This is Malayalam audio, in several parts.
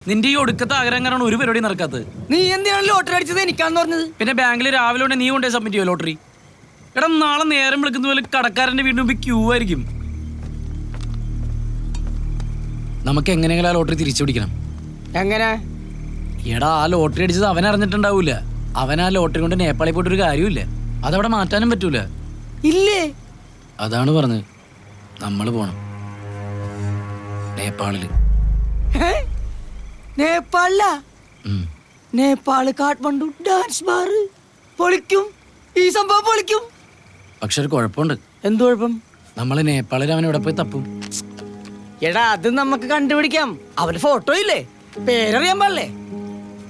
നിന്റെ ഈ ഒടുക്കത്തെ ആഗ്രഹം കാരണം ഒരു പരിപാടി നടക്കാത്തത്. നീ എന്തിനാണ് ലോട്ടറി അടിച്ചത് എനിക്കാന്ന് പറഞ്ഞത്? പിന്നെ ബാങ്കിൽ രാവിലെ കൊണ്ട് നീ കൊണ്ടേ സബ്മിറ്റ് ചെയ്യോ ലോട്ടറി? എടാ നാളെ നേരം വിളിക്കുന്ന പോലെ കടക്കാരന്റെ വീടിന് മുമ്പ് ക്യൂ ആയിരിക്കും. നമുക്ക് എങ്ങനെയെങ്കിലും ആ ലോട്ടറി തിരിച്ചു പിടിക്കണം. എങ്ങനെ? എടാ ആ ലോട്ടറി അടിച്ചത് അവൻ അറിഞ്ഞിട്ടുണ്ടാവൂല. അവൻ ആ ലോട്ടറി കൊണ്ട് നേപ്പാളിൽ പോയിട്ട് ഒരു കാര്യമില്ല. അതവിടെ മാറ്റാനും പറ്റൂല. ഇല്ലേ? അതാണ് പറഞ്ഞത്, നമ്മള് പോണം നേപ്പാളില്. നേപ്പാളിലാ? നേപ്പാള് കാഠ്മണ്ഡു ഡാൻസ് ബാർ പൊളിക്കും. ഈ സംഭവം പൊളിക്കും. പക്ഷെ ഒരു കുഴപ്പമുണ്ട്. എന്ത് കുഴപ്പം? നമ്മള് നേപ്പാളിൽ അവൻ ഇവിടെ പോയി തപ്പും. എടാ അത് നമുക്ക് കണ്ടുപിടിക്കാം. അവന് ഫോട്ടോ ഇല്ലേ? പേരറിയാൻ പാടില്ലേ?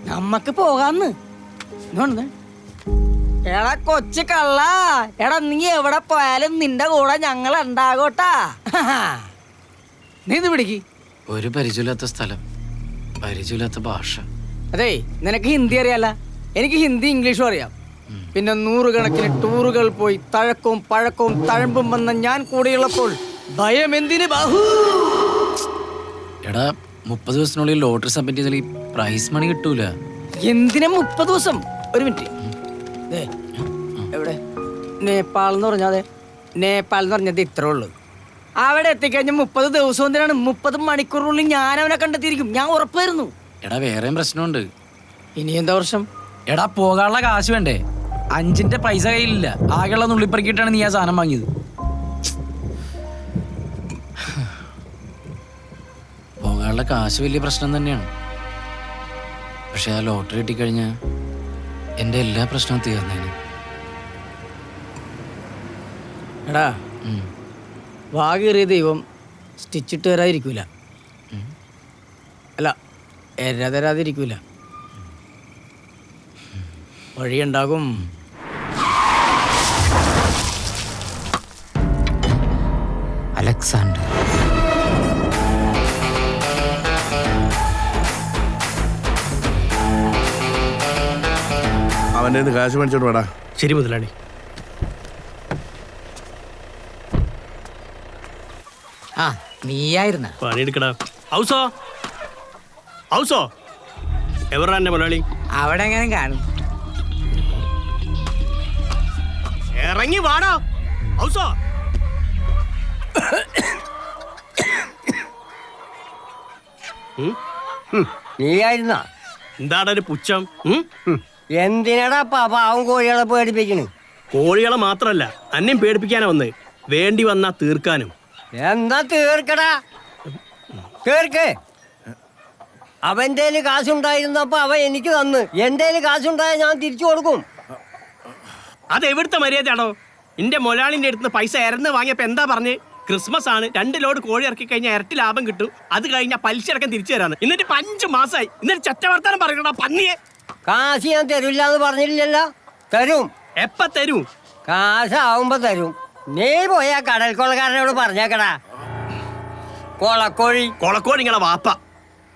നമ്മക്ക് പോകാന്ന്. എടാ കൊച്ചു കള്ള, എടാ നീ എവിടെ പോയാലും നിന്റെ കൂടെ ഞങ്ങൾ ഉണ്ടാകോട്ടാ. നീ ഇത് പിടിക്ക്. ഒരു പരിചയമില്ലാത്ത സ്ഥലം, പരിചയമില്ലാത്ത ഭാഷ. അതെ, നിനക്ക് ഹിന്ദി അറിയാല, എനിക്ക് ഹിന്ദി ഇംഗ്ലീഷും അറിയാം. പിന്നെ 100 കണക്കിന് ടൂറുകൾ പോയി തഴക്കവും പഴക്കവും തഴമ്പും വന്ന ഞാൻ കൂടെയുള്ളപ്പോൾ ഭയം എന്തിന് ബാഹു? എടാ 30 ദിവസത്തിനുള്ളിൽ ലോട്ടറി സബ്മിറ്റ് ചെയ്താൽ ഈ പ്രൈസ് മണി കിട്ടൂല. എന്തിനാ 30 ദിവസം? ഒരു മിനിറ്റ്. എവിടെ? നേപ്പാൾ എന്ന് പറഞ്ഞാൽ നേപ്പാൾ എന്ന് പറഞ്ഞത് ഇത്രേ ഉള്ളൂ. അവിടെ എത്തിക്കഴിഞ്ഞ 30 ദിവസം എന്തിനാണ്? 30 മണിക്കൂറിനുള്ളിൽ ഞാൻ അവനെ കണ്ടെത്തിയിരിക്കും. ഞാൻ ഉറപ്പായിരുന്നു. എടാ വേറെയും പ്രശ്നമുണ്ട്. ഇനി എന്താ പ്രശ്നം? എടാ പോകാനുള്ള കാശ് വേണ്ടേ? 5ന്റെ പൈസ കയ്യിലില്ല. ആകെയുള്ള നുള്ളിപ്പറക്കിയിട്ടാണ് നീ ആ സാധനം വാങ്ങിയത്. പോകാനുള്ള കാശ് വലിയ പ്രശ്നം തന്നെയാണ്. പക്ഷെ ആ ലോട്ടറി കിട്ടിക്കഴിഞ്ഞാൽ എൻ്റെ എല്ലാ പ്രശ്നവും തീർന്നേനെ. എടാ വാകേറിയ ദൈവം സ്റ്റിച്ചിട്ട് തരാതിരിക്കൂല. അല്ല, എര തരാതിരിക്കൂല. വഴിയുണ്ടാകും. അലക്സാണ്ടർ. അവൻ്റെ കാശ് മേടിച്ചോട്ട് വേടാ. ശരി മുതലാളി. ആ നീയായിരുന്ന പണിയെടുക്കടാ. ഹൗസോ ഹൗസോ എവറാ എന്റെ മുതലാളി? അവിടെ എങ്ങനെ കാണും? ഇറങ്ങി വാടാ ഹൗസോ. നീയായിരുന്ന? എന്താടാ ഒരു പുച്ഛം? എന്തിനാടാ പാവം കോഴികളെ പേടിപ്പിക്കണ്? കോഴികളെ മാത്രല്ല, അന്നെയും പേടിപ്പിക്കാനാ വന്ന്. വേണ്ടി വന്നാ തീർക്കാനും. എന്താ തീർക്കടാ? തീർക്ക്. അവൻ്റെ കാശുണ്ടായിരുന്നപ്പോ അവൻ എനിക്ക് തന്ന്. എന്റെ കാശുണ്ടായ ഞാൻ തിരിച്ചു കൊടുക്കും. അത് എവിടുത്തെ മര്യാദയാണോ? എന്റെ മൊലാളിന്റെ അടുത്ത് പൈസ ഇറന്ന് വാങ്ങിയപ്പോ എന്താ പറഞ്ഞ്? ക്രിസ്മസ് ആണ്, 2 ലോഡ് കോഴി ഇറക്കി കഴിഞ്ഞാൽ ഇരട്ടി ലാഭം കിട്ടും, അത് കഴിഞ്ഞാൽ പലിശ അടക്കം തിരിച്ചു തരാന്ന്. എന്നിട്ട് 5 മാസമായി. എന്നിട്ട് ചറ്റവർത്താനം പറയണടാ പന്നിയെ. കാശ് ഞാൻ തരില്ല എന്ന് പറഞ്ഞില്ലല്ലോ. തരും. എപ്പ തരും? കാശാവുമ്പോ തരും. നീ പോയാ കടൽ കൊള്ളക്കാരനോട് പറഞ്ഞേക്കടാ. കൊളക്കോഴി നിങ്ങളെ വാപ്പ.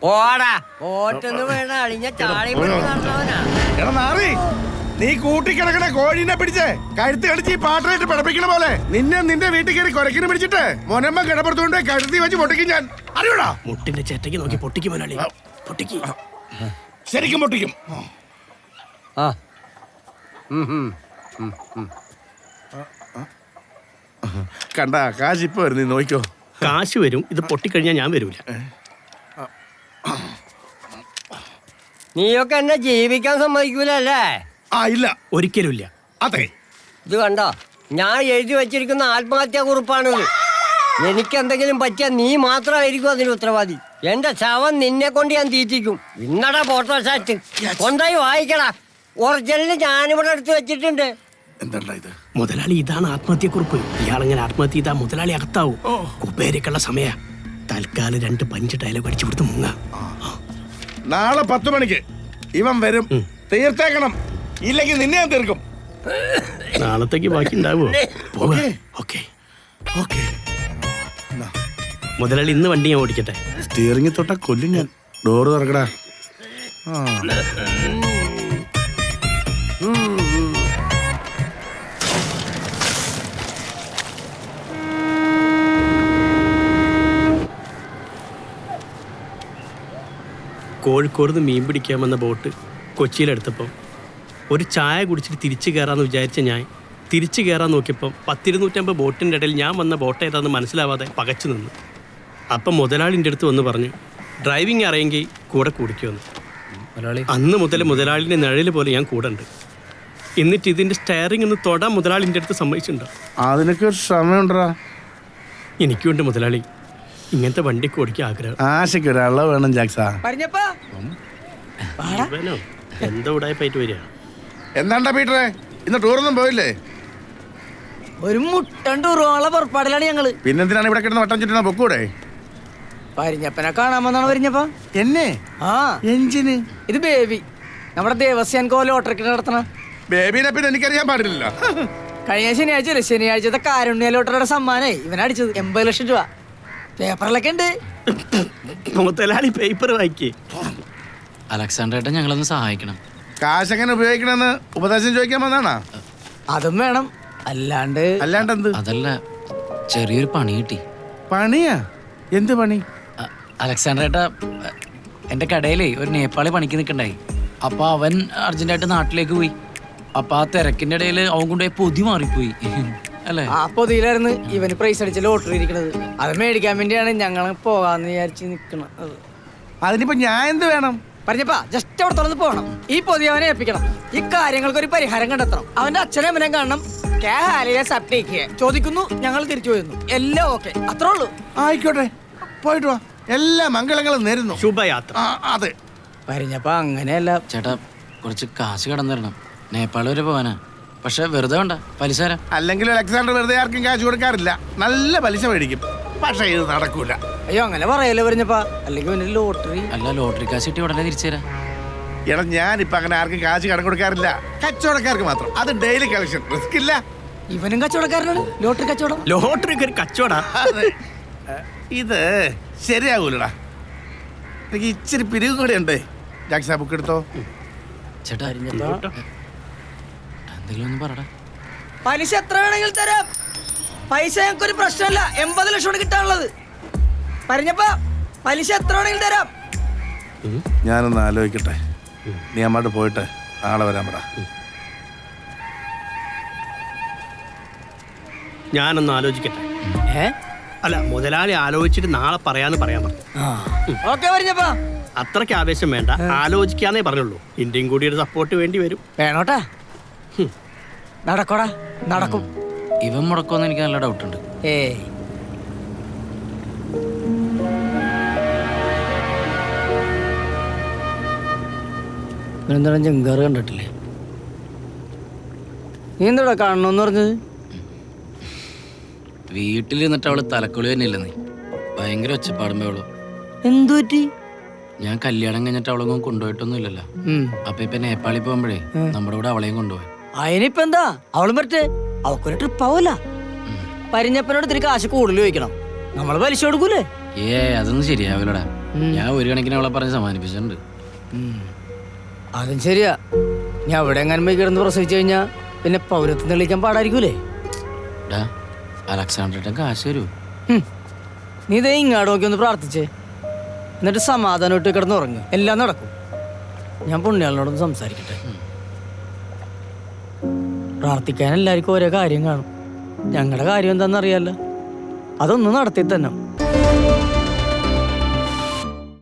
പോടാ. പോറ്റൊന്ന് വേണ അളിഞ്ഞ ചാളി നടന്നവനാ. എടാ നാറി, നീ കൂട്ടിക്കിടക്കണ കോഴീനെ പിടിച്ച് കഴുത്ത് കടിച്ച് ഈ പാട്ടറായിട്ട് പിടപ്പിക്കണ പോലെ നിന്നെ നിന്റെ വീട്ടിൽ കയറി കുരക്കിന് പിടിച്ചിട്ട് മൊനമ്മ കിടപ്പുറത്തുകൊണ്ട് കഴുത്തി വെച്ച് പൊട്ടിക്കും ഞാൻ. അറിയൂടാ? മുട്ടിന്റെ ചേട്ടയ്ക്ക് നോക്കി പൊട്ടിക്കും മുതലാളി. പൊട്ടിക്ക്. ശരിക്കും പൊട്ടിക്കും. ആ കണ്ട കാശ് ഇപ്പൊ വരും, നീ നോക്കിക്കോ. കാശ് വരും, ഇത് പൊട്ടിക്കഴിഞ്ഞാൽ ഞാൻ വരൂല. നീയൊക്കെ എന്നെ ജീവിക്കാൻ സമ്മതിക്കൂലല്ലേ? ആ ഇല്ല, ഒരിക്കലും ഇല്ല. അതെ. ഇത് കണ്ടോ, ഞാൻ എഴുതി വെച്ചിരിക്കുന്ന ആത്മഹത്യാ കുറിപ്പാണിത്. എനിക്ക് എന്തെങ്കിലും പറ്റിയാൽ നീ മാത്രമായിരിക്കും അതിന് ഉത്തരവാദി. എന്റെ ശവം നിന്നെ കൊണ്ട് ഞാൻ തീറ്റിക്കും. ഇന്നടാ ഫോട്ടോ സ്റ്റാറ്റ് കൊണ്ടായി വായിക്കടാ. ഒറിജിനല് ഞാനിവിടെ എടുത്ത് വെച്ചിട്ടുണ്ട്. എന്താ ഇത്? മുതലാളി, ഇതാണ് ആത്മഹത്യക്കുറിപ്പ്. ഇയാളെങ്ങനെ ആത്മഹത്യ ചെയ്താ മുതലാളി അകത്താവും. കുബേരക്കുള്ള സമയ. തൽക്കാലം 2 പഞ്ച് ഡയലോഗ് അടിച്ചു കൊടുത്ത് മുങ്ങ. നാളെ 10 മണിക്ക് ഇവൻ വരും. തീർത്തേക്കണം, ഇല്ലെങ്കിൽ നിന്നെ ഞാൻ തീർക്കും. നാളത്തേക്ക് ബാക്കി ഉണ്ടാവോ? മുതലാളി ഇന്ന് വണ്ടി ഞാൻ ഓടിക്കട്ടെ. സ്റ്റിയറിംഗ് തൊട്ട കൊല്ലും ഞാൻ. ഡോറ് തുറക്കടാ. കോഴിക്കോട് നിന്ന് മീൻ പിടിക്കാൻ വന്ന ബോട്ട് കൊച്ചിയിലെടുത്തപ്പോൾ ഒരു ചായ കുടിച്ചിട്ട് തിരിച്ചു കയറാമെന്ന് വിചാരിച്ച ഞാൻ തിരിച്ചു കയറാൻ നോക്കിയപ്പം 10-250 ബോട്ടിൻ്റെ ഇടയിൽ ഞാൻ വന്ന ബോട്ട് ഏതാണെന്ന് മനസ്സിലാവാതെ പകച്ചു നിന്നു. അപ്പം മുതലാളിൻ്റെ അടുത്ത് വന്ന് പറഞ്ഞു ഡ്രൈവിംഗ് അറിയെങ്കിൽ കൂടെ കുടിക്കുമെന്ന്. അന്ന് മുതൽ മുതലാളിൻ്റെ നിഴൽ പോലെ ഞാൻ കൂടെ ഉണ്ട്. എന്നിട്ട് ഇതിൻ്റെ സ്റ്റയറിംഗ് ഒന്ന് തൊടാൻ മുതലാളിൻ്റെ അടുത്ത് സമ്മതിച്ചിട്ടുണ്ടോ? അതിനൊക്കെ ഒരു സമയമുണ്ടാ. എനിക്കുണ്ട് മുതലാളി ഇങ്ങനത്തെ വണ്ടിക്ക് ഓടിക്കാൻ ആഗ്രഹം. ആശയ്ക്ക് ഒരാളെ വേണം ജാക്സാ. പറഞ്ഞപ്പാ ഇവനോ എന്താ ഉടായ്പായിട്ട് വരിക? എന്താണ്ടാ പീറ്ററെ, ഇന്ന് ടൂറൊന്നും പോയില്ലേ? ഒരു മുട്ടൻ ടൂറുള്ള പുറപ്പാടിലാണ് ഞങ്ങള്. പിന്നെന്തിനാണ് ഇവിടെ കിടന്ന് വട്ടം ചുറ്റുന്ന പൊക്കൂടെ? പരിഞ്ഞപ്പനെ കാണാമെന്നാണ് പരിഞ്ഞപ്പ. എന്നെ ആ എഞ്ചിന് ഇത് ബേബി, നമ്മുടെ ദേവസ്യാൻ കോ ലോട്ടറിക്ക് നടത്തണ. ബേബിനെ പിന്നെ എനിക്കറിയാൻ പാടില്ലല്ലോ. കഴിഞ്ഞ ശനിയാഴ്ചത്തെ കാരുണ്യ ലോട്ടറിയുടെ സമ്മാനേ ഇവനടിച്ചത് 80 ലക്ഷം രൂപ. പേപ്പറിലൊക്കെ ഉണ്ട്. മുതലാളി പേപ്പർ വായിക്കേ. അലക്സാണ്ടർ ഏട്ടൻ ഞങ്ങളൊന്ന് സഹായിക്കണം. കാശ് എങ്ങനെ ഉപയോഗിക്കണമെന്ന് ഉപദേശം ചോദിക്കാൻ വന്നാണോ? അതും വേണം, അല്ലാണ്ട് അല്ലാണ്ടെന്ത്? അതല്ല, ചെറിയൊരു പണി കിട്ടി. പണിയാ? എന്ത് പണി? അലക്സാണ്ടർ ഏട്ടാ, എൻ്റെ കടയിലേ ഒരു നേപ്പാളി പണിക്ക് നിൽക്കണ്ടായി. അപ്പോൾ അവൻ അർജന്റായിട്ട് നാട്ടിലേക്ക് പോയി. അപ്പോൾ ആ തിരക്കിൻ്റെ ഇടയിൽ അവൻ കൊണ്ടുപോയി പൊതി മാറിപ്പോയി അല്ലേ? ആ പൊതിയിലായിരുന്നു ഇവന് പ്രൈസ് അടിച്ച ലോട്ടറി ഇരിക്കണത്. അത് മേടിക്കാൻ വേണ്ടിയാണ് ഞങ്ങൾ പോകാന്ന് വിചാരിച്ച് നിൽക്കണത്. അതിനിപ്പോ ഞാൻ എന്ത് വേണം? പറഞ്ഞപ്പാ ജസ്റ്റ് അവിടെ തുറന്ന് പോകണം. ഈ പൊതി അവനെ ഏൽപ്പിക്കണം. ഈ കാര്യങ്ങൾക്ക് ഒരു പരിഹാരം കണ്ടെത്തണം. അവന്റെ അച്ഛനെ അമ്മനെ കാണണം. ചോദിക്കുന്നു, ഞങ്ങൾ തിരിച്ചു പോയിരുന്നു. എല്ലാം ഓക്കെ, അത്രേ ഉള്ളൂ. ആയിക്കോട്ടെ, പോയിട്ട് വാ. എല്ലാ മംഗളങ്ങളും നേരുന്നു. ശുഭയാത്ര. അതെ. പറഞ്ഞപ്പ അങ്ങനെയല്ല ചേട്ടാ, കുറച്ച് കാശ് കടന്നു തരണം. നേപ്പാൾ വരെ പോവാനാ. പക്ഷെ വെറുതെ വേണ്ട, പലിശ തരാം. അല്ലെങ്കിൽ അലക്സാണ്ടർ വെറുതെ ആർക്കും കാശ് കൊടുക്കാറില്ല. നല്ല പലിശ മേടിക്കും. പക്ഷെ ഇത് നടക്കൂല. അയ്യോ അങ്ങനെ പറയല്ലേ പറഞ്ഞപ്പാ, അല്ലെങ്കിൽ ഇവന് ലോട്ടറി. അല്ല, ലോട്ടറി കാശ് കിട്ടി ഉടനെ തിരിച്ചു തരാം. എടാ, ഞാനിപ്പോ അങ്ങനെ ആർക്കും കാശ് കടം കൊടുക്കാറില്ല. കച്ചവടക്കാർക്ക് മാത്രം. അത് ഡെയിലി കളക്ഷൻ, റിസ്ക് ഇല്ല. ഇവനും കച്ചവടക്കാരനാണ്. ലോട്ടറി കച്ചവടം. ലോട്ടറിക്ക് ഒരു കച്ചവടാ. ഇത് ശരിയാകൂലടാ. എനിക്ക് ഇച്ചിരി പിരിവും കൂടെ ഉണ്ട്. ജാക്സാ, ബുക്ക് എടുത്തോ. ചേട്ടാ, എന്തെങ്കിലും ഒന്ന് പറടാ. പലിശ എത്ര വേണമെങ്കിൽ തരാം. പൈസ ഞങ്ങൾക്കൊരു പ്രശ്നമല്ല. 80 ലക്ഷം കിട്ടാനുള്ളത്. പറഞ്ഞപ്പാ പലിശ എത്ര വേണമെങ്കിൽ തരാം. ഞാനൊന്ന് ആലോചിക്കട്ടെ. നീ അങ്ങോട്ട് പോയിട്ട് നാളെ വരാൻ പറ. ഞാനൊന്ന് ആലോചിക്കട്ടെ. അല്ല, മുതലാളി ആലോചിച്ചിട്ട് നാളെ പറയാന്ന് പറയാൻ പറഞ്ഞു. ഓക്കെ പറഞ്ഞപ്പാ. അത്രയ്ക്ക് ആവേശം വേണ്ട, ആലോചിക്കാന്നേ പറഞ്ഞുള്ളൂ. ഇന്ത്യയും കൂടി ഒരു സപ്പോർട്ട് വേണ്ടി വരും. വേണോട്ടാ. നടക്കോടാ, നടക്കും. ഇവൻ മുടക്കുമെന്ന് എനിക്ക് നല്ല ഡൗട്ടുണ്ട്. എന്താണ് ജങ്കാറ് കണ്ടിട്ടില്ലേ? നീ എന്താടാ കാണണമെന്ന് പറഞ്ഞത്? വീട്ടിലിരുന്നിട്ട് അവള് തലക്കുളി തന്നെ ഇല്ലെന്നേ. ഭയങ്കര ഒച്ചപ്പാടുമ്പോളോ. എന്തു പറ്റി? ഞാൻ കല്യാണം കഴിഞ്ഞിട്ട് അവളൊന്നും കൊണ്ടുപോയിട്ടൊന്നും ഇല്ലല്ലോ. അപ്പൊ ഇപ്പൊ നേപ്പാളിൽ പോകുമ്പോഴേ നമ്മുടെ കൂടെ അവളെയും കൊണ്ടുപോയി. അതിനിപ്പ എന്താ, അവളും പറ്റേ. അവക്കൊരു ട്രിപ്പ് ആവല്ല. പരിഞ്ഞപ്പനോട് ഇത്തിരി കാശ് കൂടുതൽ ചോദിക്കണം. നമ്മള് പലിശ കൊടുക്കൂലേ? അതൊന്നും ശരിയാവില്ലടാ. ഞാൻ ഒരു കണക്കിന് അവളെ പറഞ്ഞ് സമാനിപ്പിച്ചിട്ടുണ്ട്. അതും ശരിയാ. ഞാൻ അവിടെ എങ്ങാനും പോയി കിടന്ന് പ്രസവിച്ചു കഴിഞ്ഞാ പിന്നെ പൗരത്വം തെളിയിക്കാൻ പാടായിരിക്കൂലേ? അലക്സാണ്ടർ കാശ് തരൂ. നീ ഇതേ ഇങ്ങാട് നോക്കി ഒന്ന് പ്രാർത്ഥിച്ചേ. എന്നിട്ട് സമാധാനമായിട്ട് കിടന്ന് ഉറങ്ങുക. എല്ലാം നടക്കും. ഞാൻ പുണ്യാളിനോടൊന്ന് സംസാരിക്കട്ടെ. പ്രാർത്ഥിക്കാൻ എല്ലാവർക്കും ഓരോ കാര്യം കാണും. ഞങ്ങളുടെ കാര്യം എന്താണെന്ന് അറിയാലോ. അതൊന്നും നടത്തി തന്നെ.